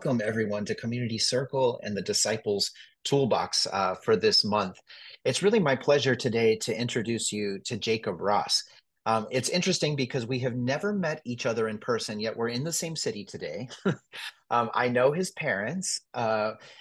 welcome everyone to Community Circle and the Disciples Toolbox for this month. It's really my pleasure today to introduce you to Jacob Ross. It's interesting because we have never met each other in person, yet we're in the same city today. I know his parents,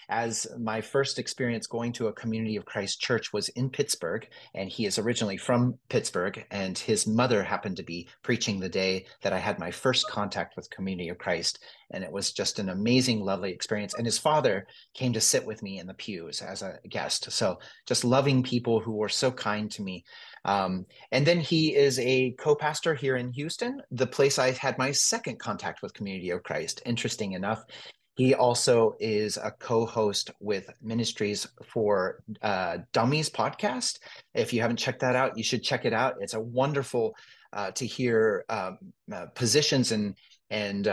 as my first experience going to a Community of Christ church was in Pittsburgh, and he is originally from Pittsburgh, and his mother happened to be preaching the day that I had my first contact with Community of Christ, and it was just an amazing, lovely experience. And his father came to sit with me in the pews as a guest. So just loving people who were so kind to me. And then he is a co-pastor here in Houston, the place I had my second contact with Community of Christ. Interesting enough. He also is a co-host with Ministries for Dummies podcast. If you haven't checked that out, you should check it out. It's a wonderful to hear positions and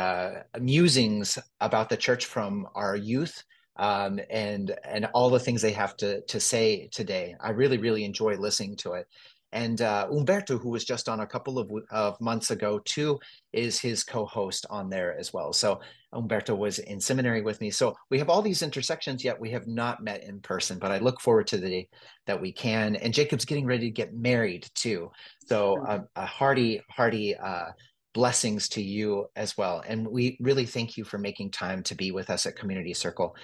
musings about the church from our youth and all the things they have to say today. I really enjoy listening to it. And Umberto, who was just on a couple of months ago too, is his co-host on there as well. So Umberto was in seminary with me. So we have all these intersections, yet we have not met in person. But I look forward to the day that we can. And Jacob's getting ready to get married too. So a hearty blessings to you as well. And we really thank you for making time to be with us at Community Circle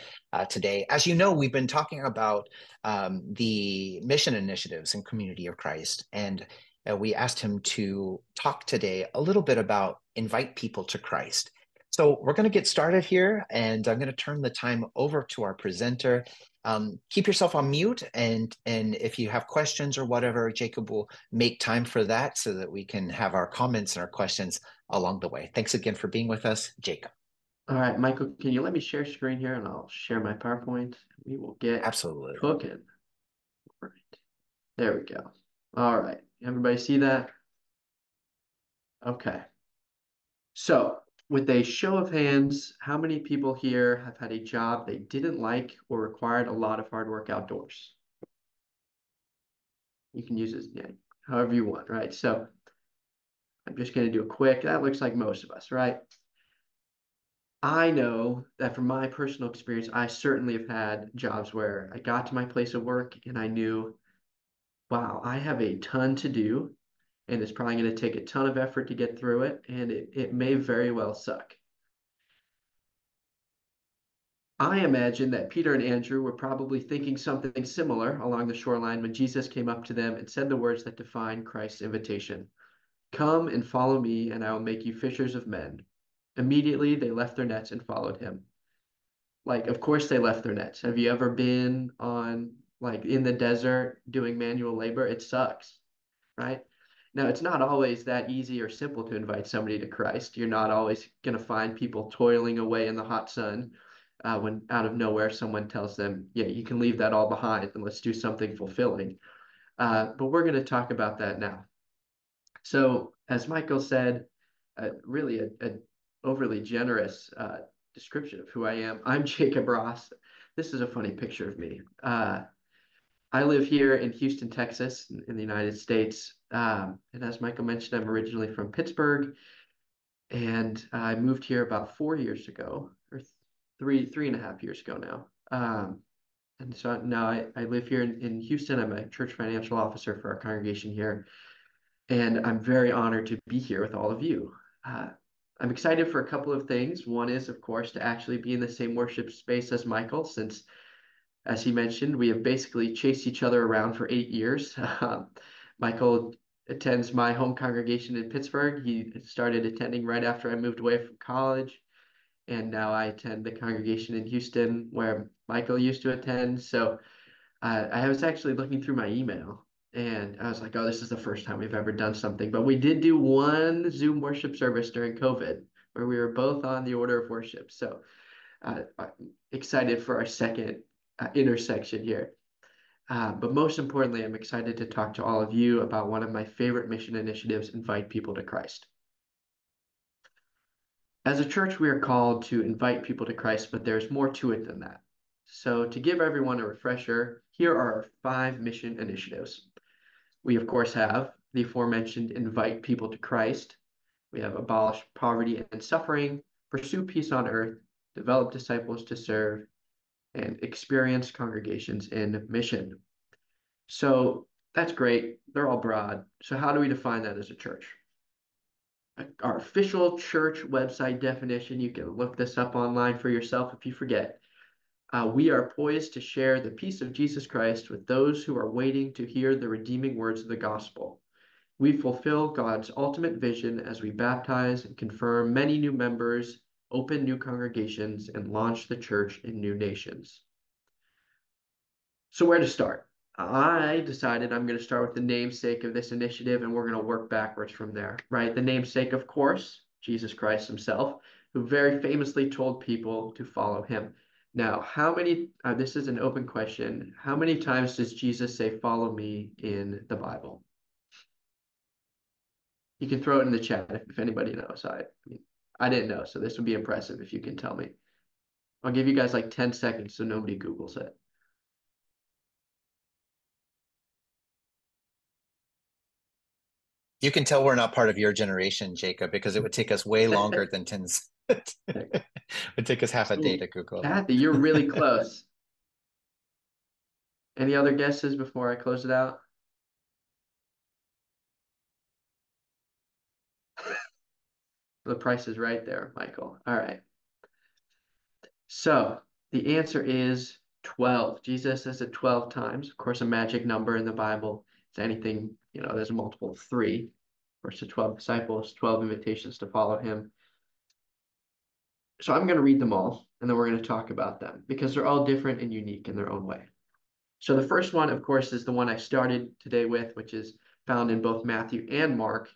today. As you know, we've been talking about the mission initiatives in Community of Christ. And we asked him to talk today a little bit about invite people to Christ. So we're going to get started here, and I'm going to turn the time over to our presenter. Keep yourself on mute, and if you have questions or whatever, Jacob will make time for that so that we can have our comments and our questions along the way. Thanks again for being with us, Jacob. All right, Michael, can you let me share screen here and I'll share my PowerPoint? We will get Absolutely. cooking. All right, there we go. All right, everybody see that? Okay. So, with a show of hands, how many people here have had a job they didn't like or required a lot of hard work outdoors? You can use this, yeah, however you want, right? So, I'm just going to do a quick, that looks like most of us, right? I know that from my personal experience, I certainly have had jobs where I got to my place of work and I knew, wow, I have a ton to do, and it's probably going to take a ton of effort to get through it, and it may very well suck. I imagine that Peter and Andrew were probably thinking something similar along the shoreline when Jesus came up to them and said the words that define Christ's invitation: "Come and follow me, and I will make you fishers of men." Immediately, they left their nets and followed him. Like, of course they left their nets. Have you ever been on, like, in the desert doing manual labor? It sucks, right? Now, it's not always that easy or simple to invite somebody to Christ. You're not always going to find people toiling away in the hot sun when out of nowhere someone tells them, yeah, you can leave that all behind and let's do something fulfilling. But we're going to talk about that now. So, as Michael said, really a overly generous description of who I am. I'm Jacob Ross. This is a funny picture of me. I live here in Houston, Texas, in the United States. And as Michael mentioned, I'm originally from Pittsburgh, and I moved here about 4 years ago, or three and a half years ago now. And so now I live here in Houston. I'm a church financial officer for our congregation here, and I'm very honored to be here with all of you. Uh, I'm excited for a couple of things. One is, of course, to actually be in the same worship space as Michael, since, as he mentioned, we have basically chased each other around for 8 years. Michael attends my home congregation in Pittsburgh. He started attending right after I moved away from college. And now I attend the congregation in Houston where Michael used to attend. So I was actually looking through my email and I was like, oh, this is the first time we've ever done something. But we did do one Zoom worship service during COVID where we were both on the order of worship. So I'm excited for our second intersection here. But most importantly, I'm excited to talk to all of you about one of my favorite mission initiatives: invite people to Christ. As a church, we are called to invite people to Christ, but there's more to it than that. So, to give everyone a refresher, here are our 5 mission initiatives. We, of course, have the aforementioned invite people to Christ. We have abolish poverty and suffering, pursue peace on earth, develop disciples to serve, and experience congregations in mission. So that's great. They're all broad. So how do we define that as a church? Our official church website definition, you can look this up online for yourself if you forget. We are poised to share the peace of Jesus Christ with those who are waiting to hear the redeeming words of the gospel. We fulfill God's ultimate vision as we baptize and confirm many new members, open new congregations, and launch the church in new nations. So where to start? I decided I'm going to start with the namesake of this initiative, and we're going to work backwards from there, right? The namesake, of course, Jesus Christ himself, who very famously told people to follow him. Now, this is an open question. How many times does Jesus say, follow me in the Bible? You can throw it in the chat if anybody knows. I didn't know, so this would be impressive if you can tell me. I'll give you guys like 10 seconds so nobody Googles it. You can tell we're not part of your generation, Jacob, because it would take us way longer than 10. It would take us half a day Ooh, to Google that. Kathy, you're really close. Any other guesses before I close it out? The price is right there, Michael. All right. So the answer is 12. Jesus says it 12 times. Of course, a magic number in the Bible. It's anything, there's a multiple of three. Of course, the 12 disciples, 12 invitations to follow him. So I'm going to read them all, and then we're going to talk about them because they're all different and unique in their own way. So the first one, of course, is the one I started today with, which is found in both Matthew and Mark.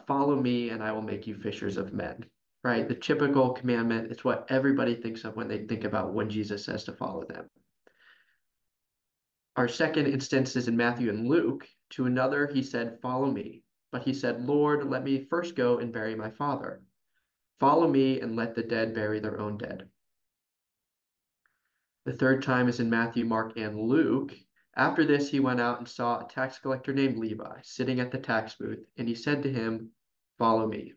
Follow me, and I will make you fishers of men. Right? The typical commandment. It's what everybody thinks of when they think about when Jesus says to follow them. Our second instance is in Matthew and Luke. To another, he said, follow me. But he said, Lord, let me first go and bury my father. Follow me and let the dead bury their own dead. The third time is in Matthew, Mark, and Luke. After this, he went out and saw a tax collector named Levi sitting at the tax booth, and he said to him, follow me.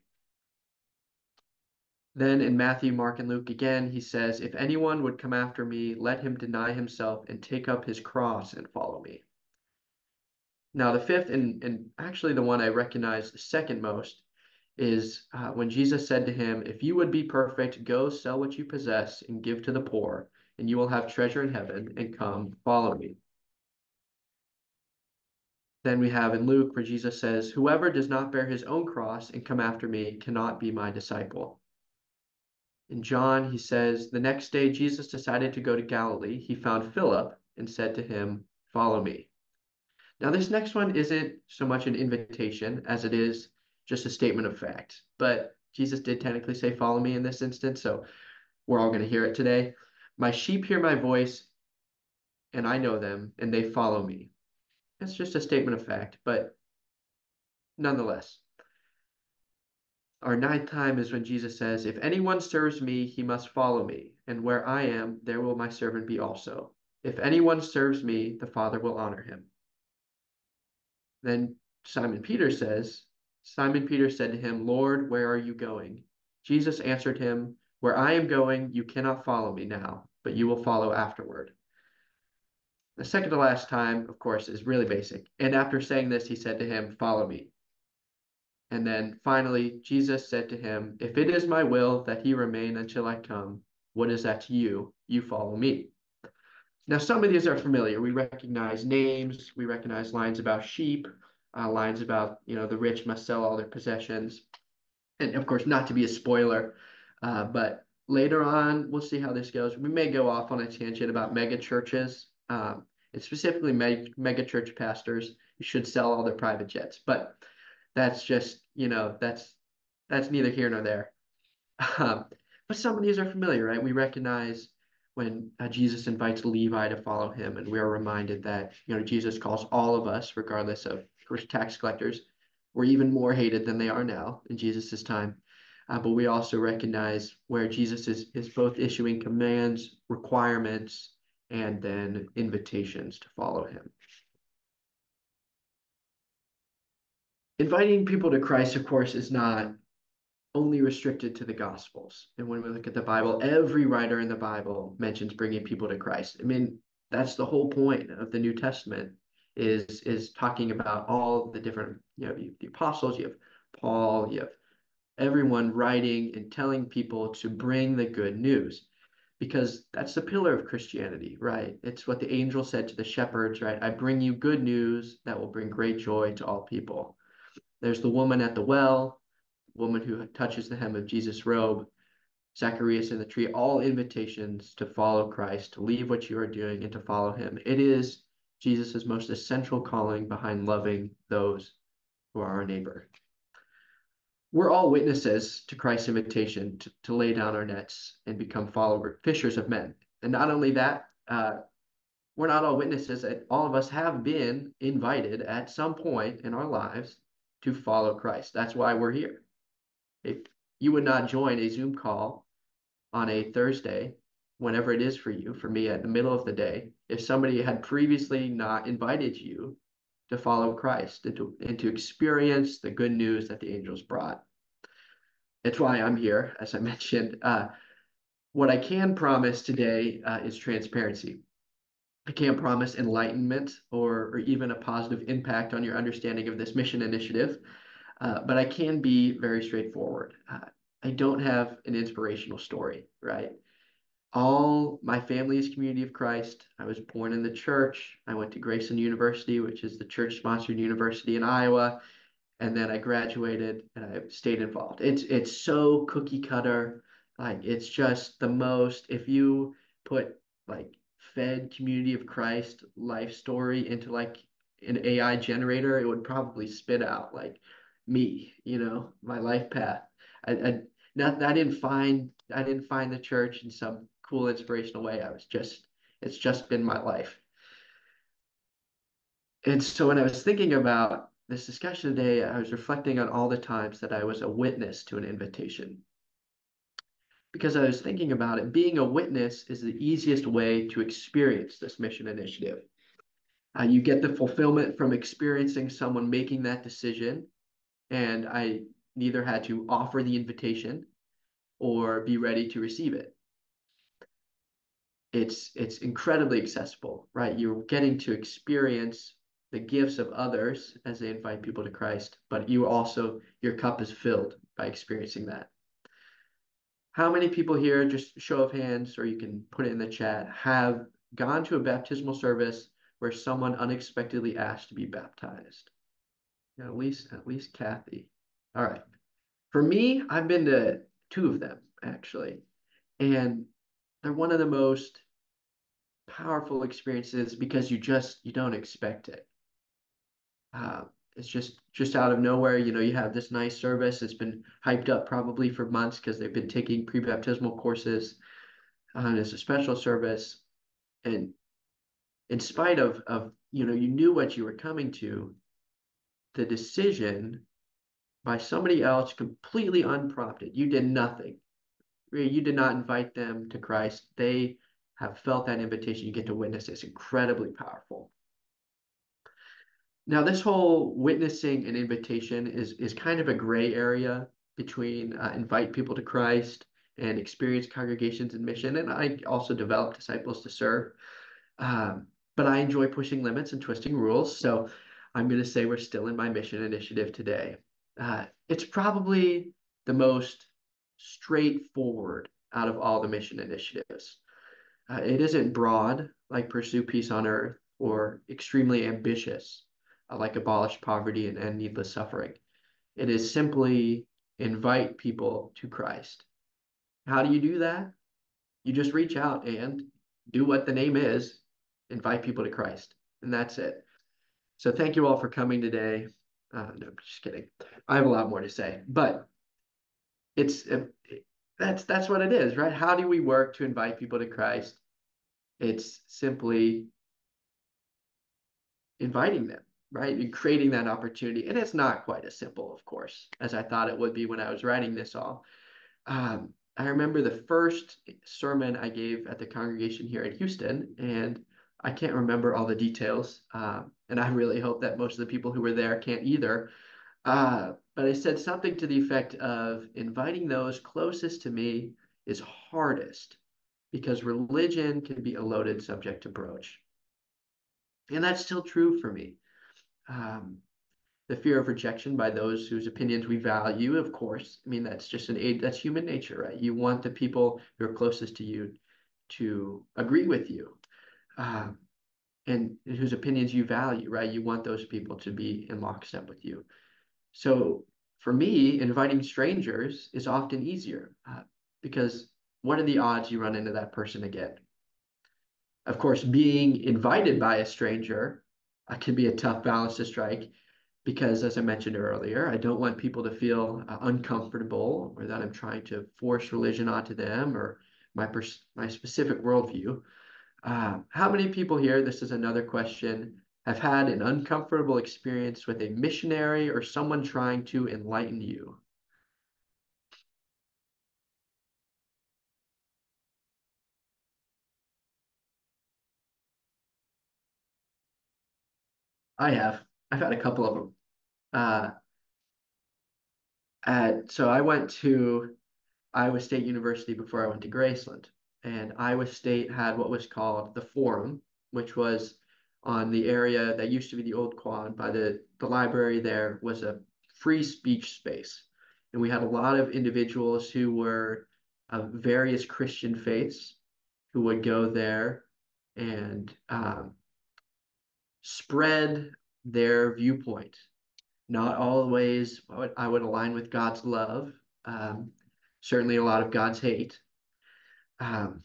Then in Matthew, Mark, and Luke again, he says, if anyone would come after me, let him deny himself and take up his cross and follow me. Now, the fifth, and actually the one I recognize the second most, is when Jesus said to him, if you would be perfect, go sell what you possess and give to the poor, and you will have treasure in heaven, and come follow me. Then we have in Luke where Jesus says, whoever does not bear his own cross and come after me cannot be my disciple. In John, he says, the next day Jesus decided to go to Galilee. He found Philip and said to him, follow me. Now, this next one isn't so much an invitation as it is just a statement of fact. But Jesus did technically say, follow me in this instance. So we're all going to hear it today. My sheep hear my voice and I know them and they follow me. That's just a statement of fact, but nonetheless. Our ninth time is when Jesus says, if anyone serves me, he must follow me, and where I am, there will my servant be also. If anyone serves me, the Father will honor him. Then Simon Peter said to him, Lord, where are you going? Jesus answered him, where I am going, you cannot follow me now, but you will follow afterward. The second to last time, of course, is really basic. And after saying this, he said to him, follow me. And then finally, Jesus said to him, if it is my will that he remain until I come, what is that to you? You follow me. Now, some of these are familiar. We recognize names, we recognize lines about sheep, lines about, the rich must sell all their possessions. And of course, not to be a spoiler, but later on, we'll see how this goes. We may go off on a tangent about mega churches, and specifically mega church pastors who should sell all their private jets. But that's just, that's neither here nor there. Um, but some of these are familiar, right? We recognize when Jesus invites Levi to follow him, and we are reminded that, Jesus calls all of us, regardless of course, tax collectors, were even more hated than they are now in Jesus's time. But we also recognize where Jesus is both issuing commands, requirements, and then invitations to follow him. Inviting people to Christ, of course, is not only restricted to the Gospels. And when we look at the Bible, every writer in the Bible mentions bringing people to Christ. I mean, that's the whole point of the New Testament is talking about all the different, the apostles, you have Paul, you have everyone writing and telling people to bring the good news because that's the pillar of Christianity, right? It's what the angel said to the shepherds, right? I bring you good news that will bring great joy to all people. There's the woman at the well, woman who touches the hem of Jesus' robe, Zacharias in the tree, all invitations to follow Christ, to leave what you are doing and to follow him. It is Jesus' most essential calling behind loving those who are our neighbor. We're all witnesses to Christ's invitation to lay down our nets and become fishers of men. And not only that, we're not all witnesses. All of us have been invited at some point in our lives to follow Christ. That's why we're here. If you would not join a Zoom call on a Thursday, whenever it is for you, for me at the middle of the day, if somebody had previously not invited you to follow Christ and to experience the good news that the angels brought. It's why I'm here, as I mentioned. What I can promise today is transparency. I can't promise enlightenment or even a positive impact on your understanding of this mission initiative, but I can be very straightforward. I don't have an inspirational story, right? All my family is Community of Christ. I was born in the church. I went to Grayson University, which is the church-sponsored university in Iowa, and then I graduated and I stayed involved. It's so cookie cutter. Like it's just the most, if you put like fed Community of Christ life story into like an AI generator, it would probably spit out like me, my life path. I not I didn't find the church in some cool inspirational way. It's just been my life. And so when I was thinking about this discussion today, I was reflecting on all the times that I was a witness to an invitation. Because I was thinking about it, being a witness is the easiest way to experience this mission initiative. You get the fulfillment from experiencing someone making that decision, and I neither had to offer the invitation or be ready to receive it. It's incredibly accessible, right? You're getting to experience the gifts of others as they invite people to Christ, but your cup is filled by experiencing that. How many people here, just show of hands, or you can put it in the chat, have gone to a baptismal service where someone unexpectedly asked to be baptized? Yeah, at least Kathy. All right. For me, I've been to two of them actually, and they're one of the most powerful experiences because you don't expect it. Uh, it's just out of nowhere. You have this nice service. It's been hyped up probably for months because they've been taking pre-baptismal courses. It's a special service, and in spite of you knew what you were coming to, the decision by somebody else completely unprompted. You did nothing. You did not invite them to Christ. They have felt that invitation. You get to witness. It's incredibly powerful. Now, this whole witnessing and invitation is kind of a gray area between invite people to Christ and experience congregations and mission. And I also develop disciples to serve. But I enjoy pushing limits and twisting rules. So I'm going to say we're still in my mission initiative today. It's probably the most straightforward out of all the mission initiatives. It isn't broad like pursue peace on earth or extremely ambitious like abolish poverty and end needless suffering. It is simply invite people to Christ. How do you do that? You just reach out and do what the name is, invite people to Christ. And that's it. So thank you all for coming today. No, just kidding. I have a lot more to say, but it's that's what it is, right? How do we work to invite people to Christ? It's simply inviting them, right? And creating that opportunity. And it's not quite as simple, of course, as I thought it would be when I was writing this all. I remember the first sermon I gave at the congregation here in Houston, and I can't remember all the details. And I really hope that most of the people who were there can't either. But I said something to the effect of inviting those closest to me is hardest because religion can be a loaded subject to broach. And that's still true for me. Um, the fear of rejection by those whose opinions we value, of course. I mean, that's just that's human nature, right? You want the people who are closest to you to agree with you, um, and whose opinions you value, right? You want those people to be in lockstep with you. So for me, inviting strangers is often easier because what are the odds you run into that person again? Of course, being invited by a stranger can be a tough balance to strike because, as I mentioned earlier, I don't want people to feel uncomfortable or that I'm trying to force religion onto them or my specific worldview. How many people here, this is another question, have had an uncomfortable experience with a missionary or someone trying to enlighten you? I have. I've had a couple of them. Uh, so I went to Iowa State University before I went to Graceland. And Iowa State had what was called the Forum, which was on the area that used to be the old Quad by the library there was a free speech space. And we had a lot of individuals who were of various Christian faiths who would go there and spread their viewpoint. Not always I would align with God's love, um, certainly a lot of God's hate. Um,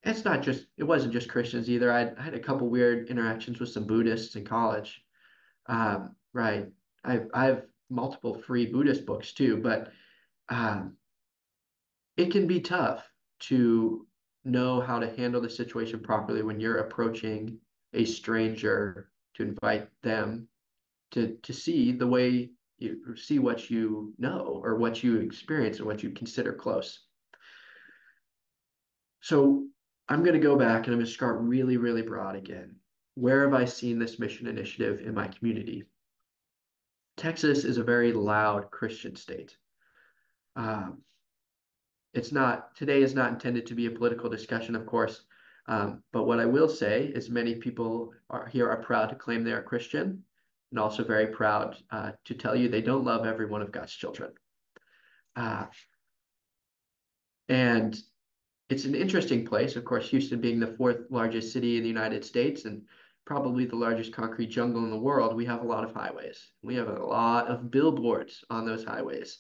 it's not just, it wasn't just Christians either. I had a couple weird interactions with some Buddhists in college. Right. I have multiple free Buddhist books too, but um, it can be tough to know how to handle the situation properly when you're approaching a stranger to invite them to see the way you see what you know or what you experience or what you consider close. So I'm going to go back and I'm going to start really, really broad again. Where have I seen this mission initiative in my community? Texas is a very loud Christian state. Um, it's not, today is not intended to be a political discussion, of course. But what I will say is many people here are proud to claim they are Christian and also very proud to tell you they don't love every one of God's children. Uh, and it's an interesting place. Of course, Houston being the fourth largest city in the United States and probably the largest concrete jungle in the world, we have a lot of highways. We have a lot of billboards on those highways.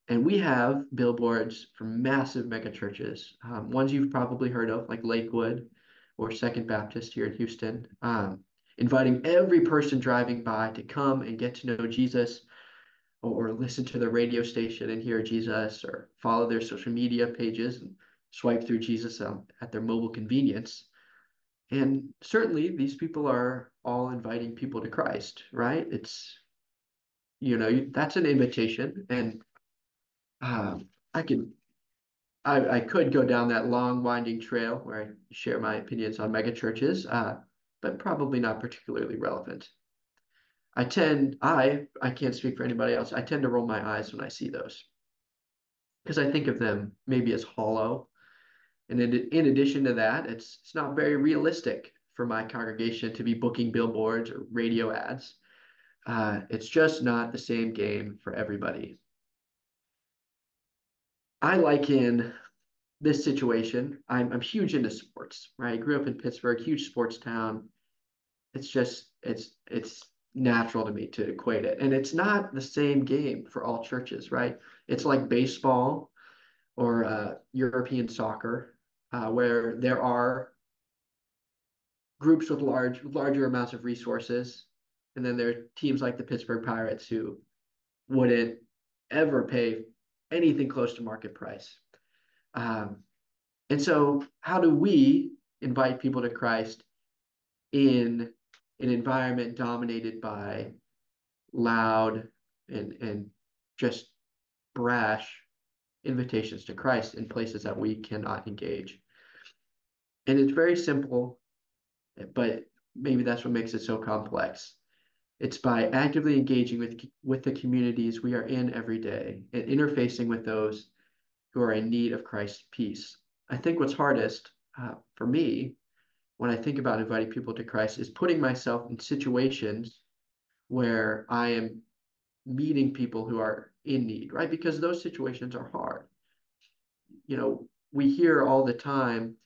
And we have billboards for massive mega churches, ones you've probably heard of, like Lakewood or Second Baptist here in Houston, inviting every person driving by to come and get to know Jesus or listen to the radio station and hear Jesus or follow their social media pages and swipe through Jesus at their mobile convenience. And certainly these people are all inviting people to Christ, right? It's, that's an invitation. And I can I could go down that long winding trail where I share my opinions on megachurches, but probably not particularly relevant. I can't speak for anybody else. I tend to roll my eyes when I see those because I think of them maybe as hollow. And in addition to that, it's not very realistic for my congregation to be booking billboards or radio ads. It's just not the same game for everybody. I liken this situation. I'm huge into sports, right? I grew up in Pittsburgh, huge sports town. It's natural to me to equate it. And it's not the same game for all churches, right? It's like baseball or European soccer, where there are groups with larger amounts of resources, and then there are teams like the Pittsburgh Pirates who wouldn't ever pay anything close to market price. Um, and so, how do we invite people to Christ in an environment dominated by loud and just brash invitations to Christ in places that we cannot engage? And it's very simple, but maybe that's what makes it so complex. It's by actively engaging with the communities we are in every day and interfacing with those who are in need of Christ's peace. I think what's hardest for me when I think about inviting people to Christ is putting myself in situations where I am meeting people who are in need, right? Because those situations are hard. We hear all the time,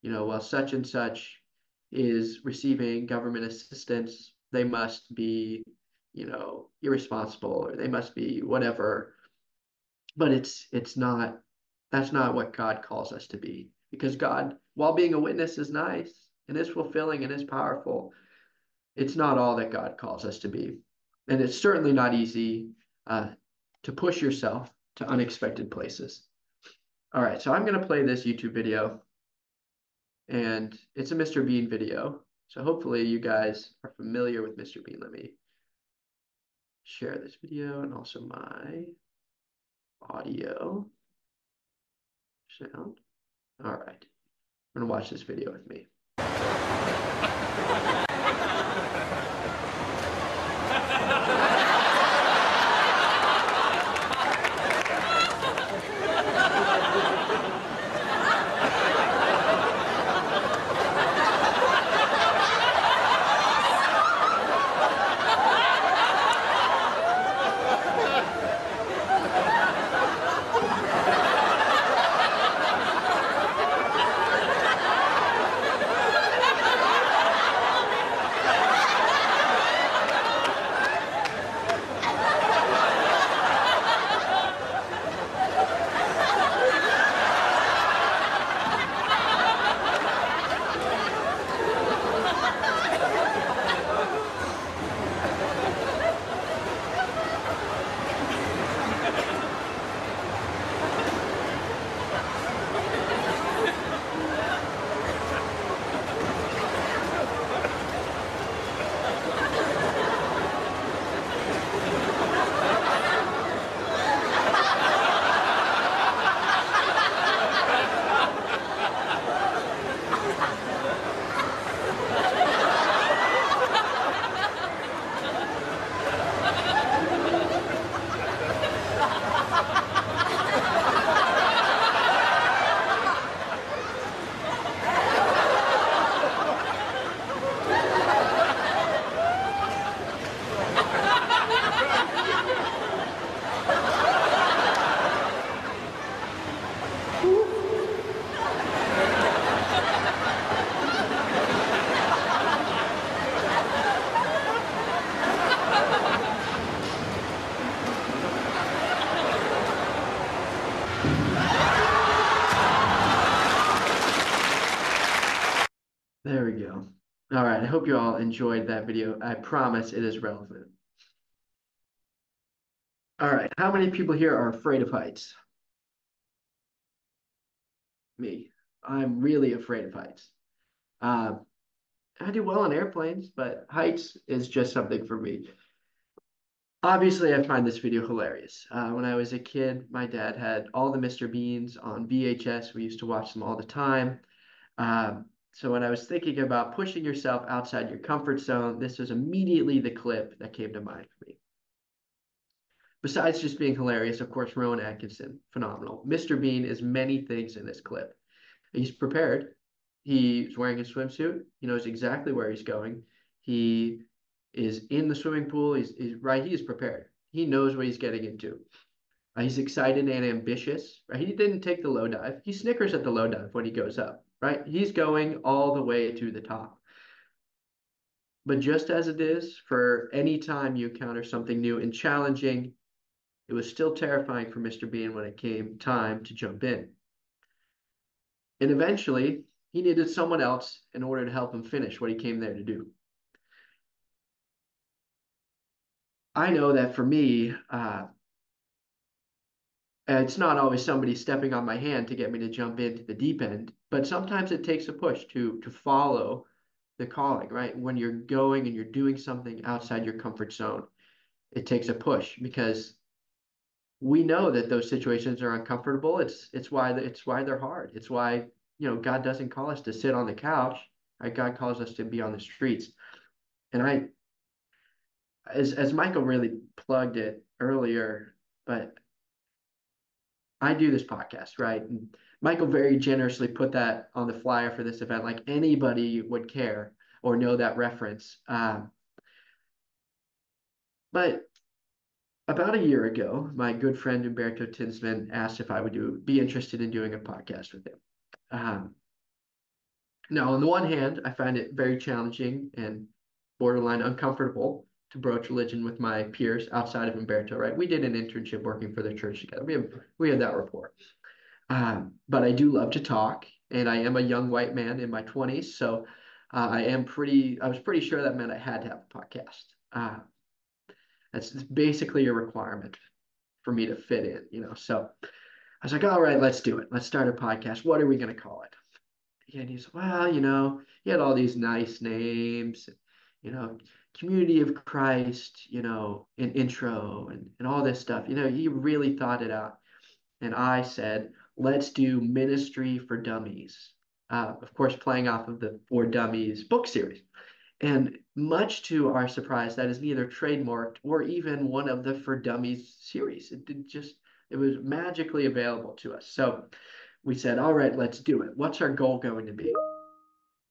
well, such and such is receiving government assistance, they must be, irresponsible or they must be whatever. But it's not, that's not what God calls us to be. Because God, while being a witness is nice and is fulfilling and is powerful, it's not all that God calls us to be. And it's certainly not easy to push yourself to unexpected places. All right, so I'm going to play this YouTube video, and it's a Mr. Bean video. So hopefully you guys are familiar with Mr. Bean. Let me share this video and also my audio sound. All right, I'm going to watch this video with me. There we go. All right, I hope you all enjoyed that video. I promise it is relevant. All right, how many people here are afraid of heights? Me. I'm really afraid of heights. Uh, I do well on airplanes, but heights is just something for me. Obviously, I find this video hilarious. When I was a kid, my dad had all the Mr. Beans on VHS. We used to watch them all the time. So when I was thinking about pushing yourself outside your comfort zone, this was immediately the clip that came to mind for me. Besides just being hilarious, of course, Rowan Atkinson, phenomenal. Mr. Bean is many things in this clip. He's prepared. He's wearing a swimsuit. He knows exactly where he's going. He is in the swimming pool. He's right. He is prepared. He knows what he's getting into. He's excited and ambitious. Right? He didn't take the low dive. He snickers at the low dive when he goes up. Right? He's going all the way to the top. But just as it is for any time you encounter something new and challenging, it was still terrifying for Mr. Bean when it came time to jump in. And eventually, he needed someone else in order to help him finish what he came there to do. I know that for me, it's not always somebody stepping on my hand to get me to jump into the deep end, but sometimes it takes a push to follow the calling, right? When you're going and you're doing something outside your comfort zone, it takes a push because we know that those situations are uncomfortable. It's why they're hard. It's why, God doesn't call us to sit on the couch, right? God calls us to be on the streets. And as Michael really plugged it earlier, but I do this podcast, right? And Michael very generously put that on the flyer for this event, like anybody would care or know that reference. But about a year ago, my good friend Umberto Tinsman asked if I would be interested in doing a podcast with him. Um, Now, on the one hand, I find it very challenging and borderline uncomfortable to broach religion with my peers outside of Umberto, right? We did an internship working for the church together. We had that rapport. But I do love to talk, and I am a young white man in my 20s, so I was pretty sure that meant I had to have a podcast. That's basically a requirement for me to fit in, you know. So I was like, all right, let's do it. Let's start a podcast. What are we going to call it? And he's, well, he had all these nice names, you know, Community of Christ, an intro and all this stuff. He really thought it out. And I said, let's do Ministry for Dummies. Of course, playing off of the For Dummies book series. And much to our surprise, that is neither trademarked or even one of the For Dummies series. It was magically available to us. So we said, all right, let's do it. What's our goal going to be?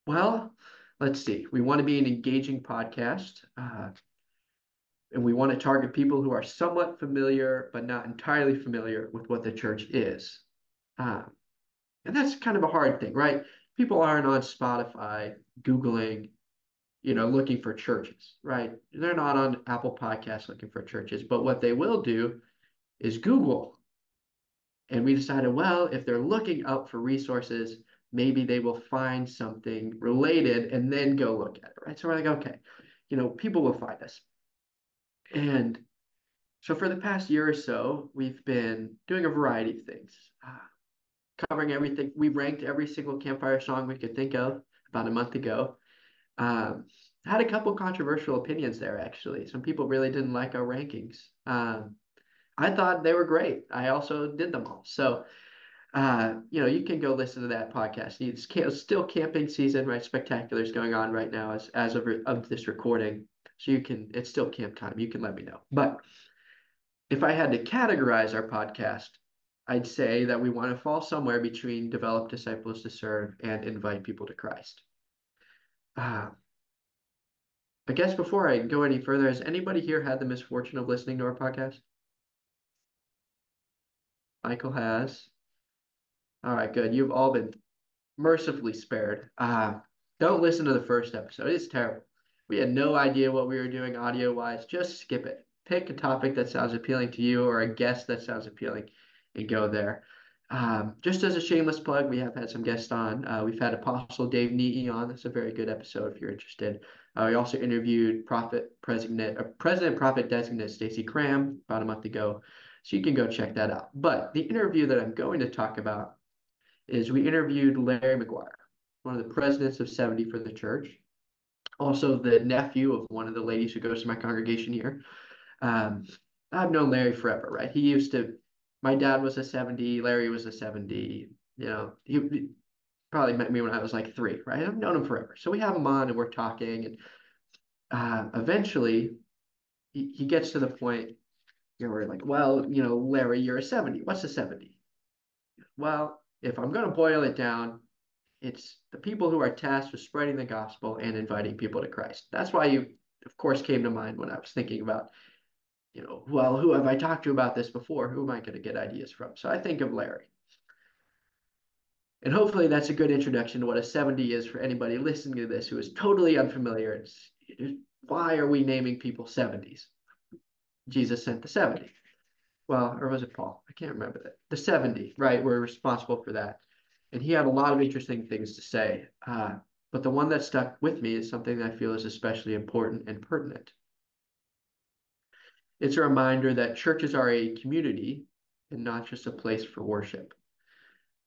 Well, let's see. We want to be an engaging podcast, and we want to target people who are somewhat familiar, but not entirely familiar with what the church is. Uh, and that's kind of a hard thing, right? People aren't on Spotify Googling, looking for churches, right? They're not on Apple Podcasts looking for churches, but what they will do is Google. And we decided, well, if they're looking up for resources, maybe they will find something related and then go look at it, right? So we're like, okay, people will find us. And so for the past year or so, we've been doing a variety of things, covering everything. We ranked every single campfire song we could think of about a month ago. Um, I had a couple controversial opinions there, actually. Some people really didn't like our rankings. I thought they were great. I also did them all. So you can go listen to that podcast. It's still camping season, right? Spectacular's going on right now as of this recording. So it's still camp time. You can let me know. But if I had to categorize our podcast, I'd say that we want to fall somewhere between develop disciples to serve and invite people to Christ. Uh, I guess before I go any further, has anybody here had the misfortune of listening to our podcast? Michael has. All right, good. You've all been mercifully spared. Don't listen to the first episode. It's terrible. We had no idea what we were doing audio wise. Just skip it. Pick a topic that sounds appealing to you or a guest that sounds appealing and go there. Just as a shameless plug, we have had some guests on. We've had Apostle Dave Neaty on. That's a very good episode if you're interested. We also interviewed President Prophet Designate Stacey Cram about a month ago. So you can go check that out. But the interview that I'm going to talk about is we interviewed Larry McGuire, one of the presidents of 70 for the church, also the nephew of one of the ladies who goes to my congregation here. Um, I've known Larry forever, right? My dad was a 70, Larry was a 70. He probably met me when I was like 3, right? I've known him forever. So we have him on and we're talking. And eventually he gets to the point, we're like, well, Larry, you're a 70. What's a 70? Well, if I'm going to boil it down, it's the people who are tasked with spreading the gospel and inviting people to Christ. That's why you, of course, came to mind when I was thinking about, well, who have I talked to about this before? Who am I going to get ideas from? So I think of Larry. And hopefully that's a good introduction to what a 70 is for anybody listening to this who is totally unfamiliar. Why are we naming people 70s? Jesus sent the 70. Well, or was it Paul? I can't remember that. The 70, right? We're responsible for that. And he had a lot of interesting things to say. But the one that stuck with me is something that I feel is especially important and pertinent. It's a reminder that churches are a community and not just a place for worship.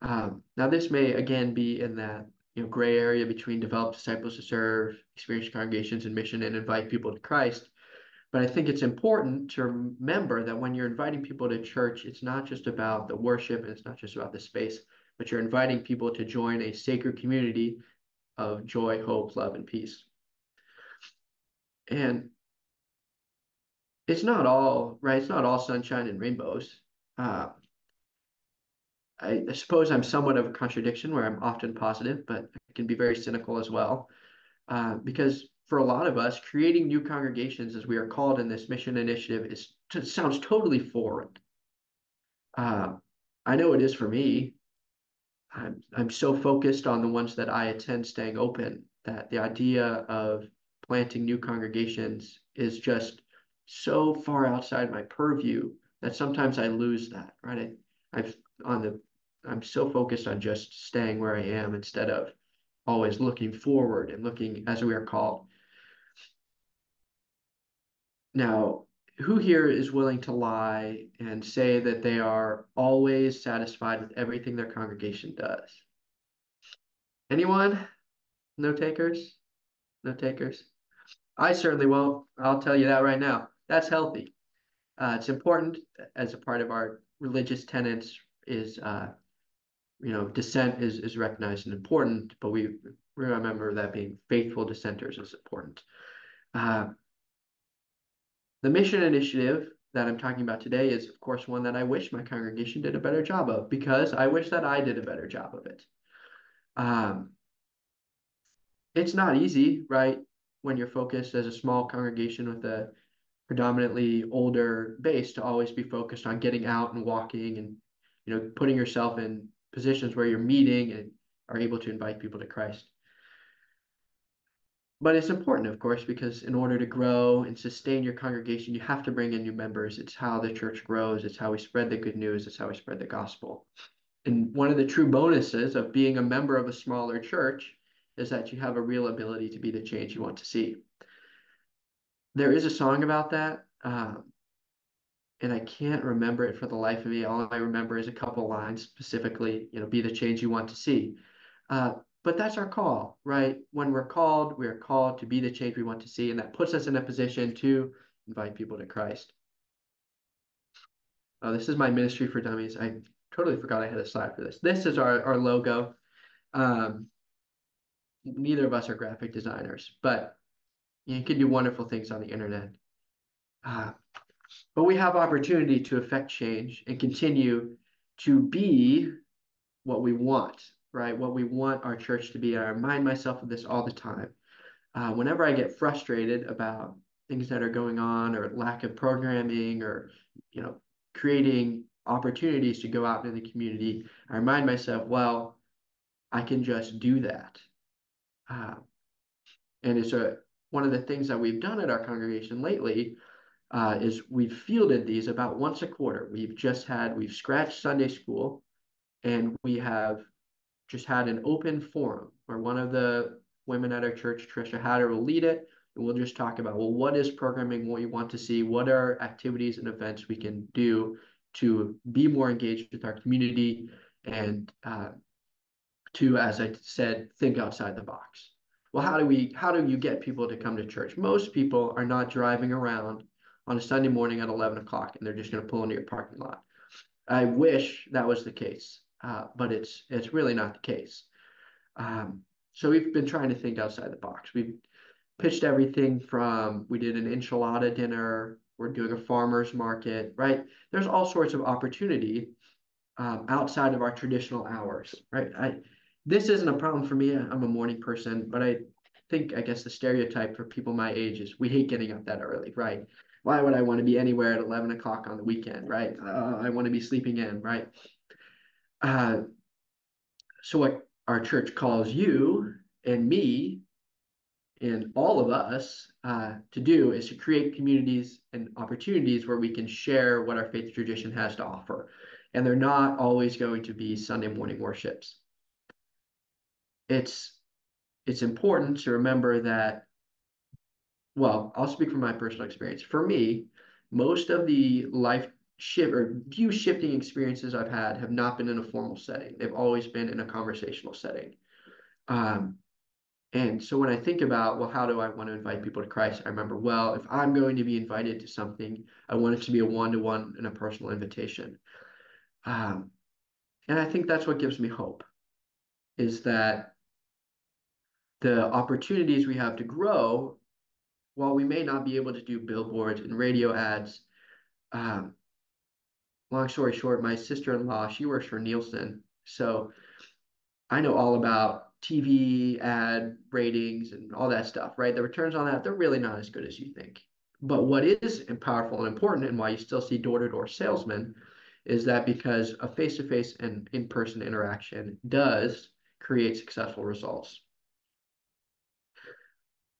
Now, this may again be in that gray area between develop disciples to serve, experienced congregations and mission, and invite people to Christ. But I think it's important to remember that when you're inviting people to church, it's not just about the worship and it's not just about the space, but you're inviting people to join a sacred community of joy, hope, love, and peace. And it's not all right. It's not all sunshine and rainbows. Uh, I suppose I'm somewhat of a contradiction where I'm often positive, but I can be very cynical as well. Because for a lot of us, creating new congregations, as we are called in this mission initiative, sounds totally foreign. Uh, I know it is for me. I'm so focused on the ones that I attend staying open that the idea of planting new congregations is just so far outside my purview that sometimes I lose that, right? I've on the I'm so focused on just staying where I am instead of always looking forward and looking as we are called. Now, who here is willing to lie and say that they are always satisfied with everything their congregation does? Anyone? No takers? No takers? I certainly won't. I'll tell you that right now. That's healthy. It's important as a part of our religious tenets is dissent is recognized and important, but we remember that being faithful dissenters is important. Uh, the mission initiative that I'm talking about today is, of course, one that I wish my congregation did a better job of because I wish that I did a better job of it. Um, it's not easy, right? When you're focused as a small congregation with a predominantly older base to always be focused on getting out and walking and putting yourself in positions where you're meeting and are able to invite people to Christ. But it's important, of course, because in order to grow and sustain your congregation, you have to bring in new members. It's how the church grows. It's how we spread the good news. It's how we spread the gospel. And one of the true bonuses of being a member of a smaller church is that you have a real ability to be the change you want to see. There is a song about that, and I can't remember it for the life of me. All I remember is a couple lines, specifically, be the change you want to see. But that's our call, right? When we are called to be the change we want to see, and that puts us in a position to invite people to Christ. This is my ministry for dummies. I totally forgot I had a slide for this. This is our logo. Um, Neither of us are graphic designers, but you can do wonderful things on the internet. Uh, but we have opportunity to affect change and continue to be what we want, right? What we want our church to be. I remind myself of this all the time. Whenever I get frustrated about things that are going on or lack of programming or, creating opportunities to go out into the community, I remind myself, well, I can just do that. Uh, and it's one of the things that we've done at our congregation lately is we've fielded these about once a quarter. We've scratched Sunday school and we have just had an open forum where one of the women at our church, Trisha Hatter, will lead it. And we'll just talk about, well, what is programming, what you want to see, what are activities and events we can do to be more engaged with our community and to, as I said, think outside the box. Well, how do you get people to come to church? Most people are not driving around on a Sunday morning at 11 o'clock and they're just going to pull into your parking lot. I wish that was the case, but it's really not the case. So we've been trying to think outside the box. We've pitched everything from we did an enchilada dinner, we're doing a farmer's market, right? There's all sorts of opportunity outside of our traditional hours, right? This isn't a problem for me. I'm a morning person, but I guess the stereotype for people my age is we hate getting up that early, right? Why would I want to be anywhere at 11 o'clock on the weekend, right? I want to be sleeping in, right? Uh, so what our church calls you and me and all of us to do is to create communities and opportunities where we can share what our faith tradition has to offer. And they're not always going to be Sunday morning worships. It's it's important to remember that, well, I'll speak from my personal experience. For me, most of the life shift or view shifting experiences I've had have not been in a formal setting. They've always been in a conversational setting. Um, And so when I think about, well, how do I want to invite people to Christ? I remember, well, if I'm going to be invited to something, I want it to be a one-to-one and a personal invitation. Um, and I think that's what gives me hope, is that the opportunities we have to grow while we may not be able to do billboards and radio ads, um, long story short, my sister-in-law, she works for Nielsen. So I know all about TV ad ratings and all that stuff, right? The returns on that, they're really not as good as you think. But what is powerful and important, and why you still see door-to-door salesmen, is that because a face-to-face and in-person interaction does create successful results.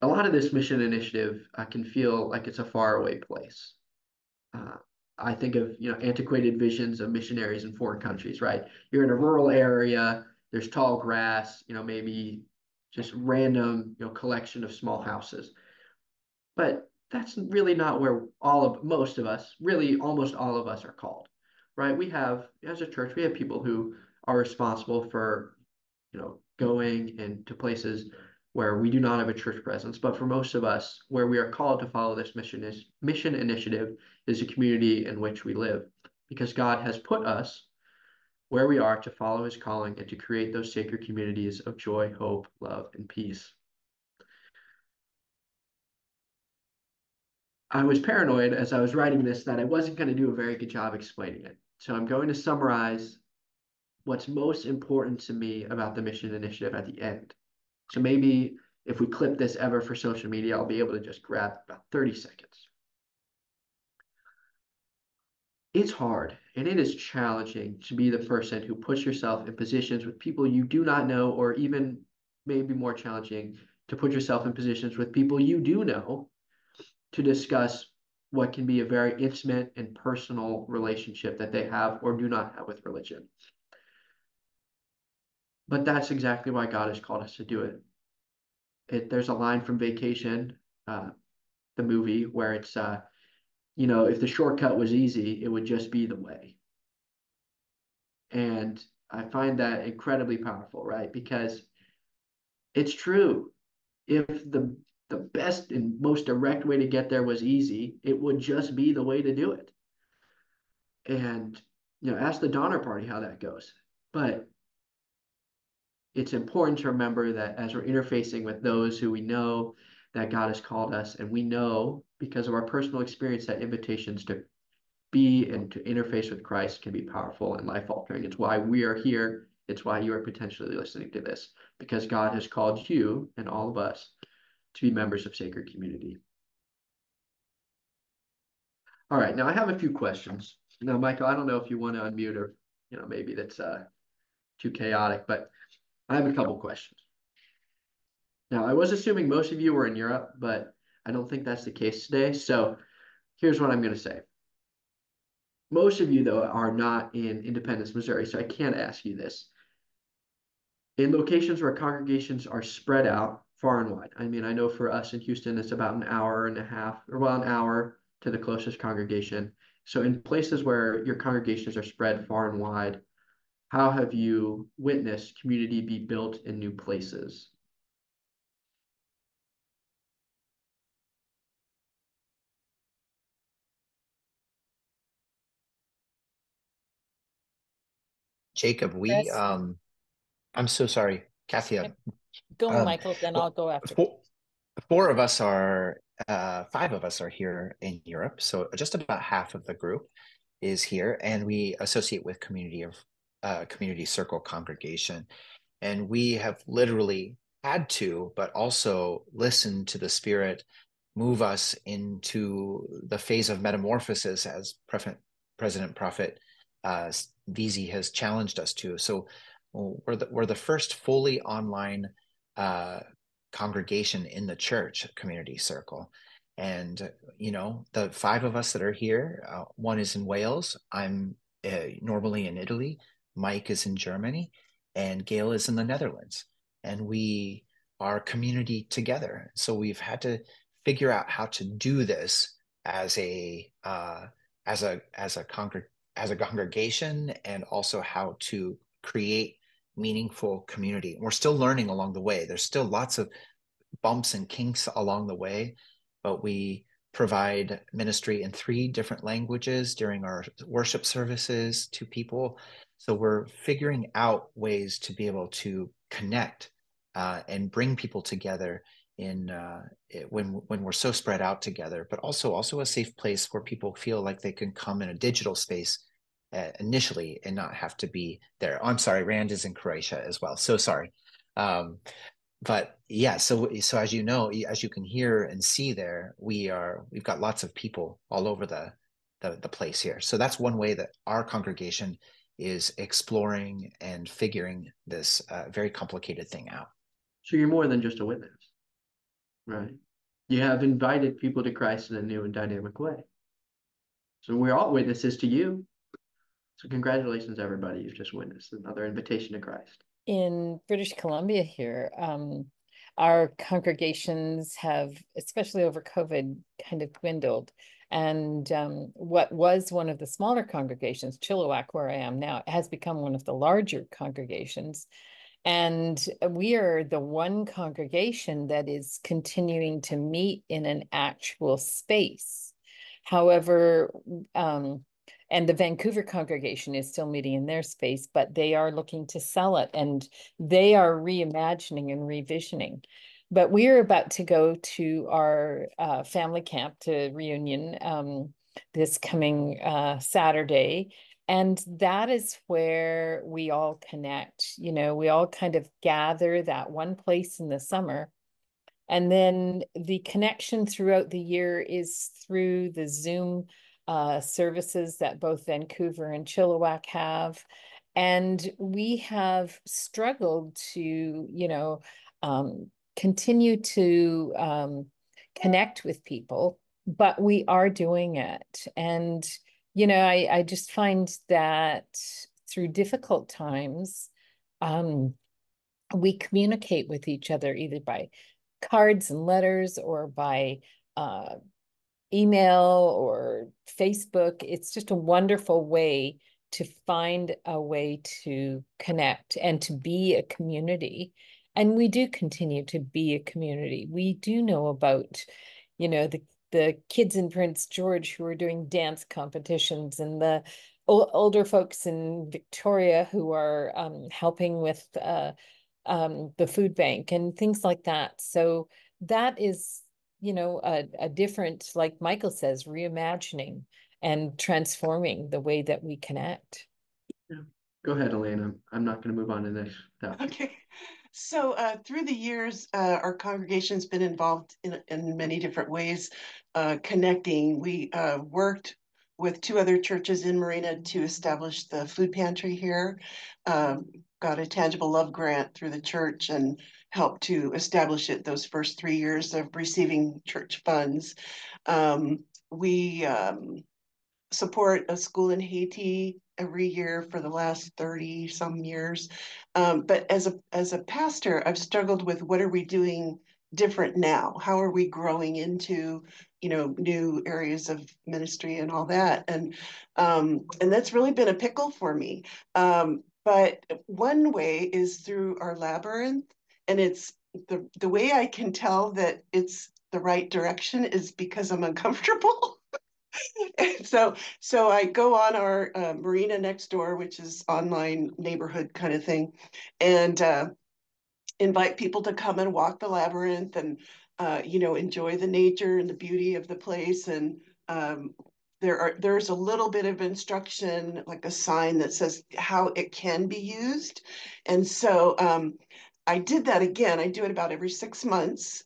A lot of this mission initiative can feel like it's a faraway place. Uh, I think of, antiquated visions of missionaries in foreign countries, right? You're in a rural area, there's tall grass, maybe just random, collection of small houses. But that's really not where most of us, really almost all of us are called, right? We have, as a church, we have people who are responsible for, going into places where we do not have a church presence. But for most of us, where we are called to follow this mission initiative is a community in which we live, because God has put us where we are to follow his calling and to create those sacred communities of joy, hope, love, and peace. I was paranoid as I was writing this that I wasn't going to do a very good job explaining it. So I'm going to summarize what's most important to me about the mission initiative at the end. So maybe if we clip this ever for social media, I'll be able to just grab about 30 seconds. It's hard and it is challenging to be the person who puts yourself in positions with people you do not know, or even maybe more challenging to put yourself in positions with people you do know to discuss what can be a very intimate and personal relationship that they have or do not have with religion. But that's exactly why God has called us to do it. There's a line from Vacation, uh, the movie, where it's, if the shortcut was easy, it would just be the way. And I find that incredibly powerful, right? Because it's true. If the best and most direct way to get there was easy, it would just be the way to do it. And ask the Donner Party how that goes. But it's important to remember that as we're interfacing with those who we know that God has called us, and we know because of our personal experience that invitations to be and to interface with Christ can be powerful and life altering. It's why we are here. It's why you are potentially listening to this, because God has called you and all of us to be members of Sacred Community. All right, now I have a few questions. Now, Michael, I don't know if you want to unmute, or maybe that's too chaotic, but I have a couple questions. Now, I was assuming most of you were in Europe, but I don't think that's the case today. So here's what I'm going to say. Most of you, though, are not in Independence, Missouri, so I can't ask you this. In locations where congregations are spread out far and wide, I mean, I know for us in Houston, it's about an hour and a half, or well, an hour to the closest congregation. So in places where your congregations are spread far and wide, how have you witnessed community be built in new places? Jacob, Yes. I'm so sorry, Kathia. Yep. Go, Um, Michael, then I'll well, go after. four, four of us are, five of us are here in Europe. So just about half of the group is here, and we associate with community circle congregation. And we have literally had to, but also listened to the Spirit move us into the phase of metamorphosis, as President Prophet VZ has challenged us to. So we're the first fully online uh, congregation in the church community circle. And, the five of us that are here, one is in Wales. I'm normally in Italy. Mike is in Germany, and Gail is in the Netherlands. And we are community together. So we've had to figure out how to do this as a as a congregation, and also how to create meaningful community. We're still learning along the way. There's still lots of bumps and kinks along the way, but we provide ministry in three different languages during our worship services to people. So we're figuring out ways to be able to connect and bring people together when we're so spread out together, but also a safe place where people feel like they can come in a digital space initially and not have to be there. Oh, I'm sorry, Rand is in Croatia as well. So sorry. But yeah, so as you know, as you can hear and see there, we've got lots of people all over the place here. So that's one way that our congregation is exploring and figuring this very complicated thing out. So you're more than just a witness, right? You have invited people to Christ in a new and dynamic way. So we're all witnesses to you. So congratulations, everybody. You've just witnessed another invitation to Christ. In British Columbia here, our congregations have, especially over COVID, kind of dwindled. And what was one of the smaller congregations, Chilliwack, where I am now, has become one of the larger congregations. And we are the one congregation that is continuing to meet in an actual space. However, and the Vancouver congregation is still meeting in their space, but they are looking to sell it and they are reimagining and revisioning. But we are about to go to our family camp to reunion this coming Saturday. And that is where we all connect. You know, we all kind of gather that one place in the summer. And then the connection throughout the year is through the Zoom services that both Vancouver and Chilliwack have. And we have struggled to, continue to connect with people, but we are doing it. And, I just find that through difficult times, we communicate with each other either by cards and letters or by email or Facebook. It's just a wonderful way to find a way to connect and to be a community. And we do continue to be a community. We do know about, the kids in Prince George who are doing dance competitions and the older folks in Victoria who are helping with the food bank and things like that. So that is, a different, like Michael says, reimagining and transforming the way that we connect. Yeah. Go ahead, Elena. I'm not going to move on to the next topic. Okay. So through the years, our congregation's been involved in many different ways, connecting. We worked with two other churches in Marina to establish the food pantry here. Got a tangible love grant through the church and helped to establish it those first 3 years of receiving church funds. We support a school in Haiti every year for the last 30 some years. But as a pastor, I've struggled with what are we doing different now? How are we growing into, new areas of ministry and all that? And that's really been a pickle for me. But one way is through our labyrinth, and it's the way I can tell that it's the right direction is because I'm uncomfortable. So I go on our Marina next door, which is online neighborhood kind of thing, and invite people to come and walk the labyrinth and enjoy the nature and the beauty of the place. And there's a little bit of instruction, like a sign that says how it can be used. And so I did that again. I do it about every 6 months,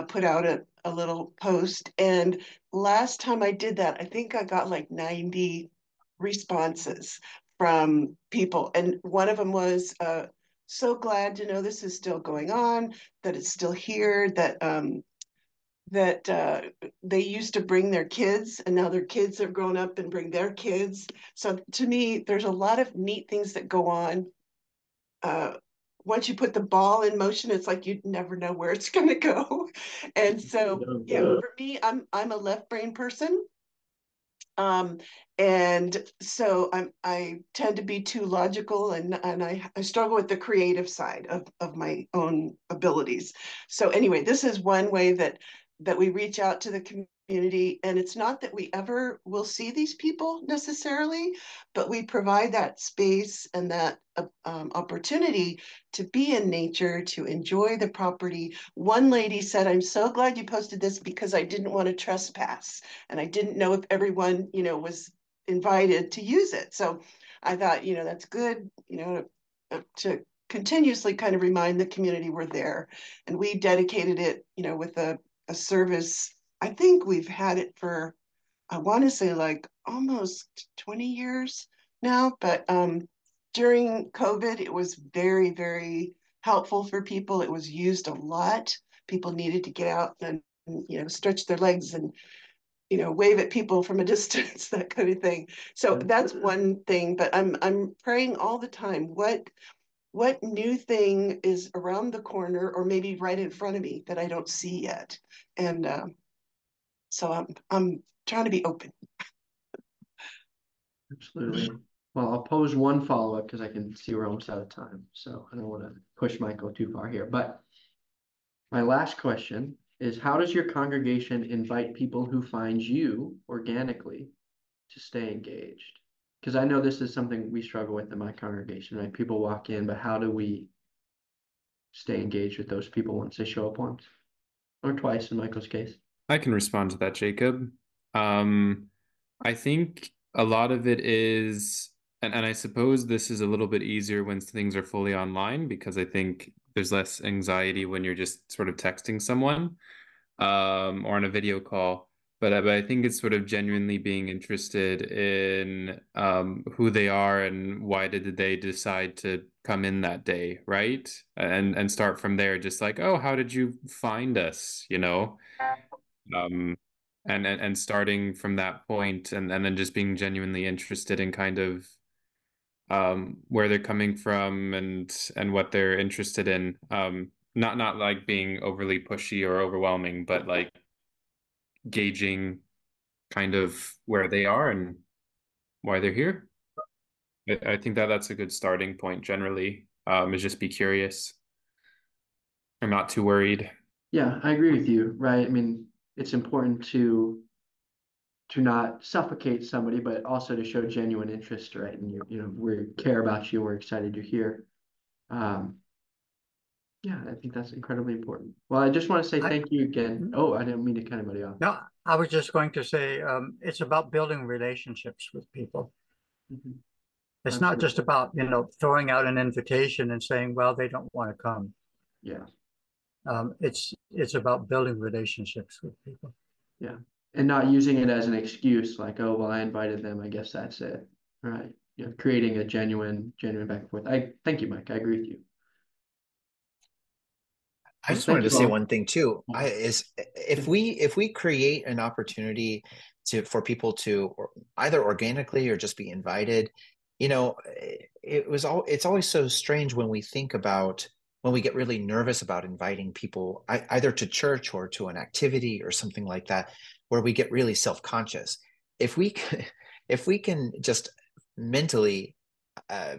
put out a little post. And last time I did that, I think I got like 90 responses from people. And one of them was, so glad to know this is still going on, that it's still here, that they used to bring their kids and now their kids have grown up and bring their kids. So to me, there's a lot of neat things that go on. Once you put the ball in motion, it's like you never know where it's going to go. And so, yeah, for me, I'm a left brain person. And so I tend to be too logical and I struggle with the creative side of my own abilities. So anyway, this is one way that we reach out to the community community. And it's not that we ever will see these people necessarily, but we provide that space and that opportunity to be in nature, to enjoy the property. One lady said, "I'm so glad you posted this because I didn't want to trespass. And I didn't know if everyone, was invited to use it." So I thought, that's good, to continuously kind of remind the community we're there. And we dedicated it, with a service. I think we've had it for, I want to say like almost 20 years now, but during COVID, it was very, very helpful for people. It was used a lot. People needed to get out and, stretch their legs and, wave at people from a distance, that kind of thing. So that's one thing, but I'm praying all the time. What new thing is around the corner or maybe right in front of me that I don't see yet? And so I'm trying to be open. Absolutely. Well, I'll pose one follow-up because I can see we're almost out of time. So I don't want to push Michael too far here. But my last question is, how does your congregation invite people who find you organically to stay engaged? Because I know this is something we struggle with in my congregation, right? People walk in, but how do we stay engaged with those people once they show up once or twice in Michael's case? I can respond to that, Jacob. Um, I think a lot of it is, and I suppose this is a little bit easier when things are fully online because I think there's less anxiety when you're just sort of texting someone, or on a video call. But I think it's sort of genuinely being interested in who they are and why did they decide to come in that day, right? And start from there, just like, oh, how did you find us, you know? Um, and starting from that point and then just being genuinely interested in kind of where they're coming from and what they're interested in. Not like being overly pushy or overwhelming, but like gauging kind of where they are and why they're here. I think that that's a good starting point generally, is just be curious. I'm not too worried. Yeah, I agree with you, right? I mean, it's important to not suffocate somebody, but also to show genuine interest, right? And we care about you, we're excited you're here. Um, yeah, I think that's incredibly important. Well, I just want to say I, thank you again. Oh, I didn't mean to cut anybody off. no, I was just going to say it's about building relationships with people. Mhm. It's not Absolutely. just about, throwing out an invitation and saying, well, they don't want to come. Yeah, It's about building relationships with people. yeah. And not using it as an excuse, like, oh, well, I invited them, I guess that's it. Right. Creating a genuine back and forth. I thank you, Mike. I agree with you. I Well, just wanted thank to you say all. one thing too. Yeah. If we create an opportunity for people to either organically or just be invited, it's always so strange when we think about when we get really nervous about inviting people either to church or to an activity or something like that, where we get really self-conscious. If we can, if we can just mentally uh,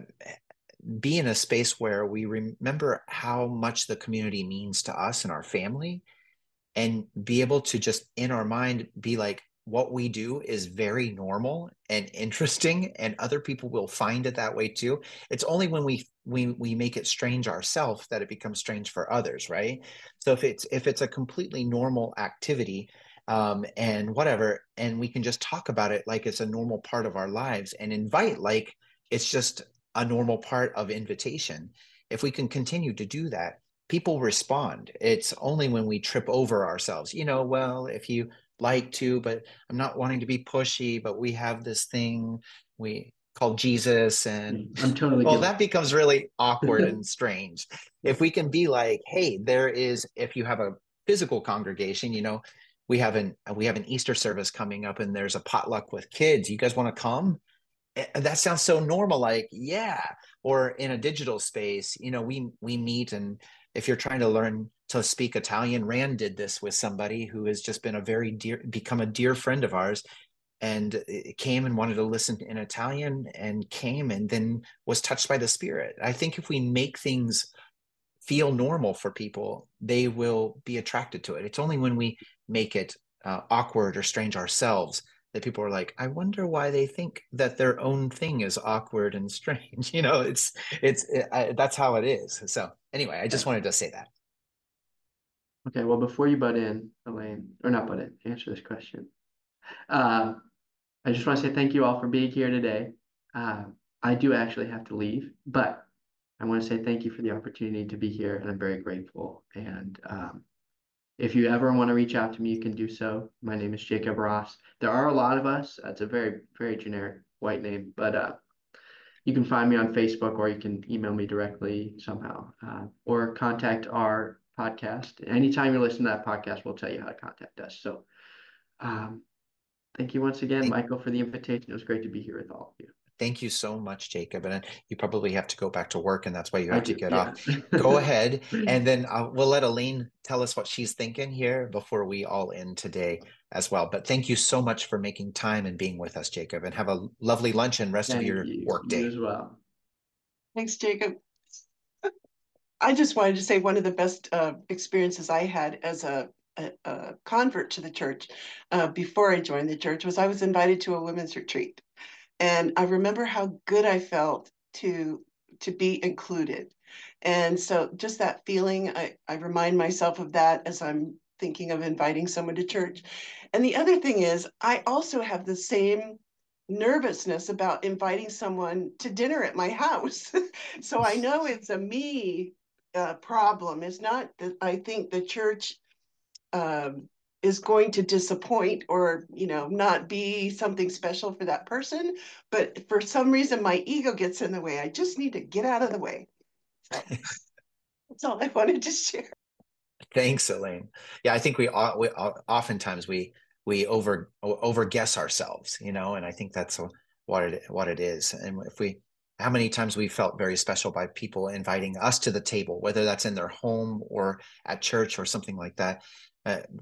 be in a space where we remember how much the community means to us and our family, and be able to just in our mind be like, what we do is very normal and interesting and other people will find it that way too. It's only when we make it strange ourselves that it becomes strange for others, right? So if it's a completely normal activity, and whatever, and we can just talk about it like it's a normal part of our lives and invite like it's just a normal part of invitation. If we can continue to do that, people respond. It's only when we trip over ourselves, well, if you like to, but I'm not wanting to be pushy, but we have this thing we call Jesus, and I'm totally well, guilty. that becomes really awkward and strange. Yeah. If we can be like, hey, if you have a physical congregation, we have an Easter service coming up and there's a potluck with kids. You guys want to come? That sounds so normal, like, yeah. Or in a digital space, we meet, and if you're trying to learn to speak Italian, Rand did this with somebody who has just been become a dear friend of ours, and came and wanted to listen in Italian and came and then was touched by the Spirit. I think if we make things feel normal for people, they will be attracted to it. It's only when we make it awkward or strange ourselves, that people are like, I wonder why they think that their own thing is awkward and strange. That's how it is. So anyway, I just wanted to say that. Okay, well, before you butt in, Elaine, or not butt in, answer this question. Uh, I just want to say thank you all for being here today. I do actually have to leave, but I want to say thank you for the opportunity to be here, and I'm very grateful. And if you ever want to reach out to me, you can do so. My name is Jacob Ross. There are a lot of us. It's a very, very generic white name, but you can find me on Facebook, or you can email me directly somehow, or contact our podcast. Anytime you listen to that podcast, we'll tell you how to contact us. So thank you once again, Thank, Michael, for the invitation. It was great to be here with all of you. thank you so much, Jacob. And you probably have to go back to work, and that's why you I have to do, get yeah. off. Go ahead, and then we'll let Elaine tell us what she's thinking here before we all end today as well. But thank you so much for making time and being with us, Jacob, and have a lovely lunch and rest of Thank your you. work You day. as well. Thanks, Jacob. I just wanted to say one of the best experiences I had as a convert to the church before I joined the church was I was invited to a women's retreat. And I remember how good I felt to be included. And so just that feeling, I remind myself of that as I'm thinking of inviting someone to church. And the other thing is, I also have the same nervousness about inviting someone to dinner at my house. So I know it's a me problem. It's not that I think the church um, is going to disappoint or not be something special for that person, but for some reason my ego gets in the way. I just need to get out of the way. So that's all I wanted to share. Thanks, Elaine. Yeah, I think oftentimes we over guess ourselves, and I think that's what it is. And how many times we felt very special by people inviting us to the table, whether that's in their home or at church or something like that.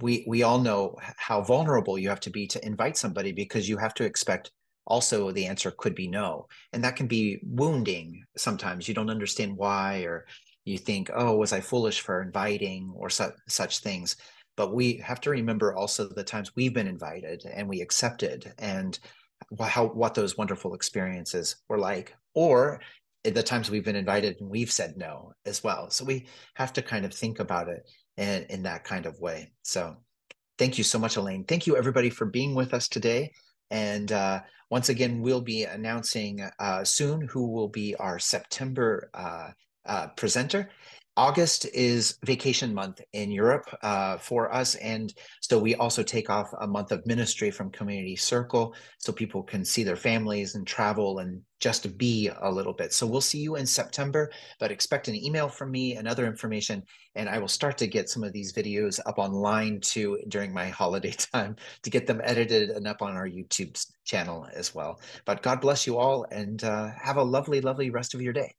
We all know how vulnerable you have to be to invite somebody, because you have to expect also the answer could be no, and that can be wounding. Sometimes you don't understand why, or you think, oh, was I foolish for inviting, or such things. But we have to remember also the times we've been invited and we accepted, and what those wonderful experiences were like, or the times we've been invited and we've said no as well. So we have to kind of think about it in that kind of way. So thank you so much, Elaine. Thank you, everybody, for being with us today. And once again, we'll be announcing soon who will be our September presenter. August is vacation month in Europe for us. And so we also take off a month of ministry from Community Circle so people can see their families and travel and just be a little bit. So we'll see you in September, but expect an email from me and other information. And I will start to get some of these videos up online too during my holiday time to get them edited and up on our YouTube channel as well. But God bless you all, and have a lovely, lovely rest of your day.